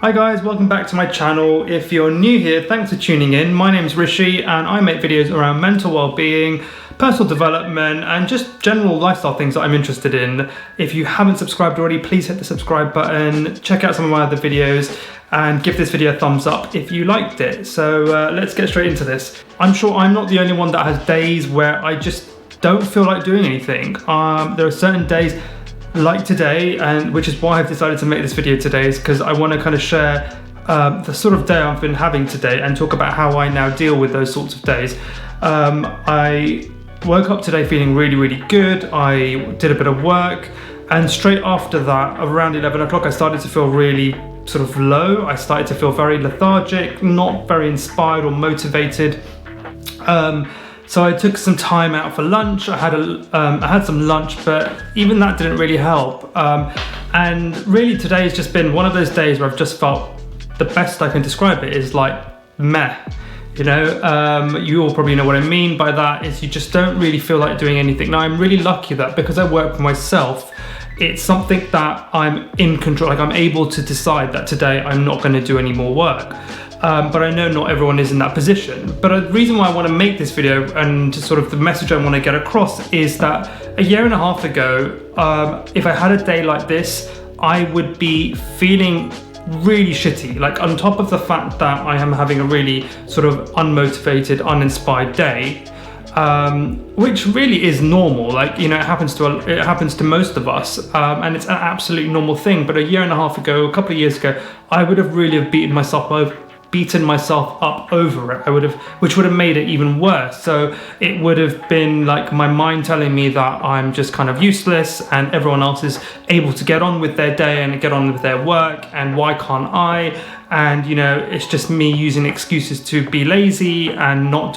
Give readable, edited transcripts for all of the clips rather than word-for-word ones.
Hi guys, welcome back to my channel. If you're new here, thanks for tuning in. My name is Rishi and I make videos around mental well-being, personal development and just general lifestyle things that I'm interested in. If you haven't subscribed already, please hit the subscribe button, check out some of my other videos and give this video a thumbs up if you liked it. So let's get straight into this. I'm sure I'm not the only one that has days where I just don't feel like doing anything. There are certain days like today, and which is why I've decided to make this video today, is because I want to kind of share the sort of day I've been having today and talk about how I now deal with those sorts of days. I woke up today feeling really good. I did a bit of work, and straight after that, around 11 o'clock, I started to feel really sort of low. I started to feel very lethargic, not very inspired or motivated. So I took some time out for lunch. I had some lunch, but even that didn't really help. And really today has just been one of those days where I've just felt, the best I can describe it is like meh. You know, you all probably know what I mean by that, is you just don't really feel like doing anything. Now I'm really lucky that because I work for myself, it's something that I'm in control, like I'm able to decide that today I'm not going to do any more work. But I know not everyone is in that position. But the reason why I want to make this video and sort of the message I want to get across is that a year and a half ago, if I had a day like this, I would be feeling really shitty. Like on top of the fact that I am having a really sort of unmotivated, uninspired day, which really is normal. Like, you know, it happens to most of us, and it's an absolutely normal thing. But a year and a half ago, a couple of years ago, I would have really beaten myself up over it. Which would have made it even worse. So it would have been like my mind telling me that I'm just kind of useless and everyone else is able to get on with their day and get on with their work, and why can't I? And you know, it's just me using excuses to be lazy and not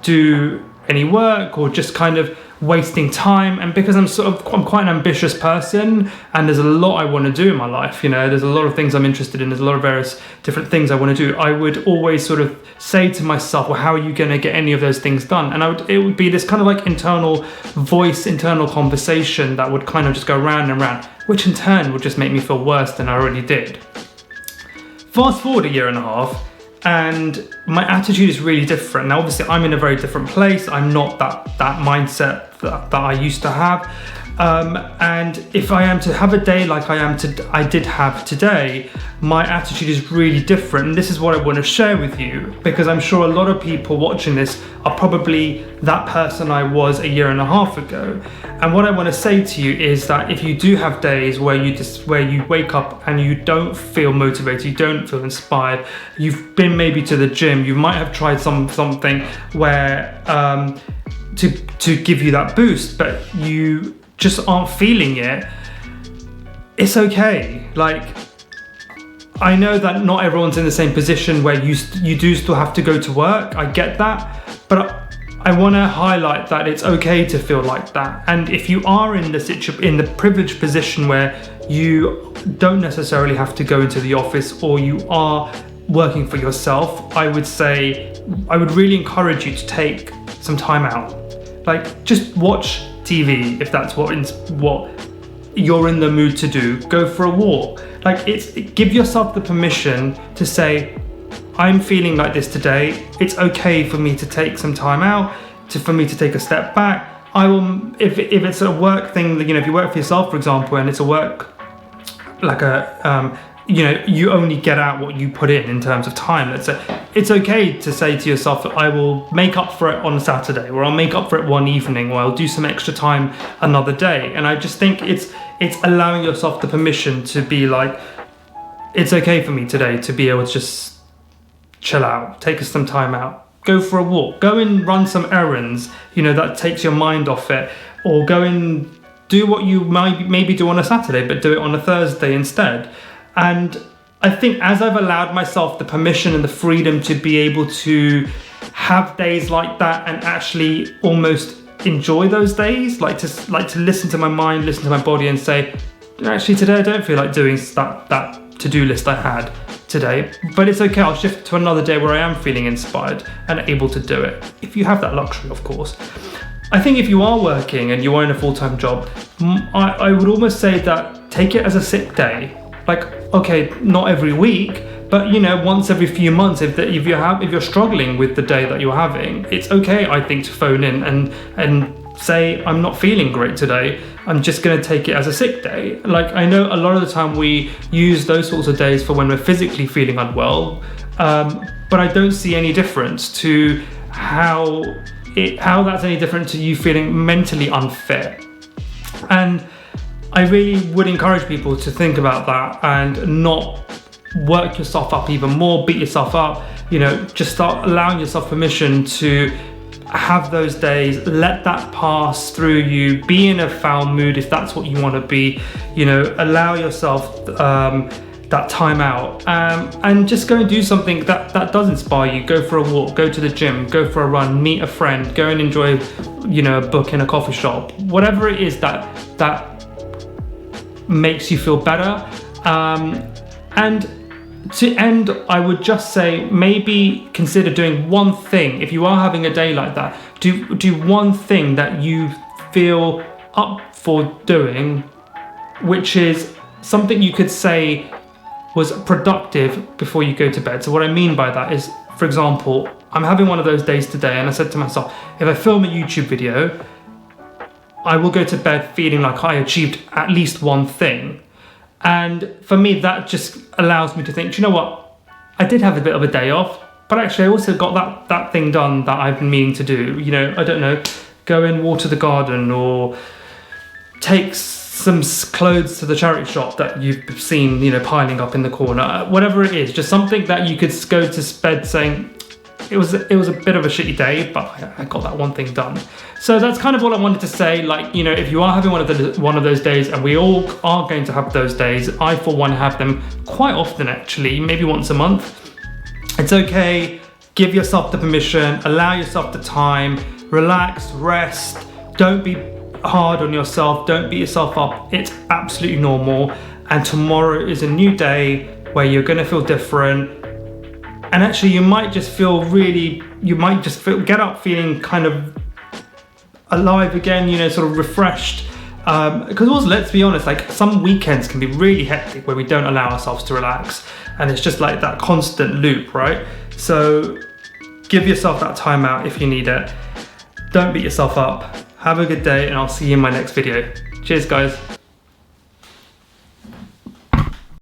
do any work, or just kind of wasting time. And because I'm quite an ambitious person and there's a lot I want to do in my life, you know, there's a lot of things I'm interested in, there's a lot of various different things I want to do, I would always sort of say to myself, well, how are you going to get any of those things done? And it would be this kind of like internal voice, internal conversation that would kind of just go round and round, which in turn would just make me feel worse than I already did. Fast forward a year and a half, and my attitude is really different. Now, obviously, I'm in a very different place. I'm not that mindset that I used to have. And if I am to have a day like I did have today, my attitude is really different. And this is what I want to share with you, because I'm sure a lot of people watching this are probably that person I was a year and a half ago. And what I want to say to you is that if you do have days where you wake up and you don't feel motivated, you don't feel inspired, you've been maybe to the gym, you might have tried something where to give you that boost, but you just aren't feeling it, it's okay. Like, I know that not everyone's in the same position where you do still have to go to work. I get that, but I want to highlight that it's okay to feel like that. And if you are in the privileged position where you don't necessarily have to go into the office, or you are working for yourself, I would really encourage you to take some time out. Like, just watch TV if that's what you're in the mood to do. Go for a walk. Like, give yourself the permission to say, I'm feeling like this today. It's okay for me to take some time out, for me to take a step back. I will, if it's a work thing, you know, if you work for yourself, for example, and it's a work like you know, you only get out what you put in terms of time. Let's say it's okay to say to yourself that I will make up for it on a Saturday, or I'll make up for it one evening, or I'll do some extra time another day. And I just think it's allowing yourself the permission to be like, it's okay for me today to be able to just chill out, take some time out, go for a walk, go and run some errands, you know, that takes your mind off it, or go and do what you might maybe do on a Saturday, but do it on a Thursday instead. And I think as I've allowed myself the permission and the freedom to be able to have days like that and actually almost enjoy those days, like to listen to my mind, listen to my body and say, actually today I don't feel like doing that to-do list I had today, but it's okay, I'll shift to another day where I am feeling inspired and able to do it. If you have that luxury, of course. I think if you are working and you are in a full-time job, I would almost say that take it as a sick day. Like, okay, not every week, but once every few months, if you're struggling with the day that you're having, it's okay, I think, to phone in and say, I'm not feeling great today, I'm just going to take it as a sick day. Like, I know a lot of the time we use those sorts of days for when we're physically feeling unwell, but I don't see any difference to how that's any different to you feeling mentally unfit. And I really would encourage people to think about that and not work yourself up even more, beat yourself up, just start allowing yourself permission to have those days, let that pass through you, be in a foul mood if that's what you want to be, allow yourself that time out, and just go and do something that does inspire you. Go for a walk, go to the gym, go for a run, meet a friend, go and enjoy a book in a coffee shop, whatever it is that makes you feel better. And to end, I would just say, maybe consider doing one thing. If you are having a day like that, do one thing that you feel up for doing, which is something you could say was productive before you go to bed. So what I mean by that is, for example, I'm having one of those days today, and I said to myself, if I film a YouTube video, I will go to bed feeling like I achieved at least one thing. And for me, that just allows me to think, do you know what? I did have a bit of a day off, but actually I also got that thing done that I've been meaning to do. I don't know, go and water the garden, or take some clothes to the charity shop that you've seen, piling up in the corner. Whatever it is, just something that you could go to bed saying, it was a bit of a shitty day, but I got that one thing done. So that's kind of what I wanted to say. Like, if you are having one of those days, and we all are going to have those days, I for one have them quite often actually, maybe once a month. It's okay. Give yourself the permission, allow yourself the time, relax, rest. Don't be hard on yourself. Don't beat yourself up. It's absolutely normal. And tomorrow is a new day where you're going to feel different. And actually, you might just get up feeling kind of alive again, sort of refreshed. Because also, let's be honest, like, some weekends can be really hectic where we don't allow ourselves to relax. And it's just like that constant loop, right? So give yourself that time out if you need it. Don't beat yourself up. Have a good day, and I'll see you in my next video. Cheers, guys.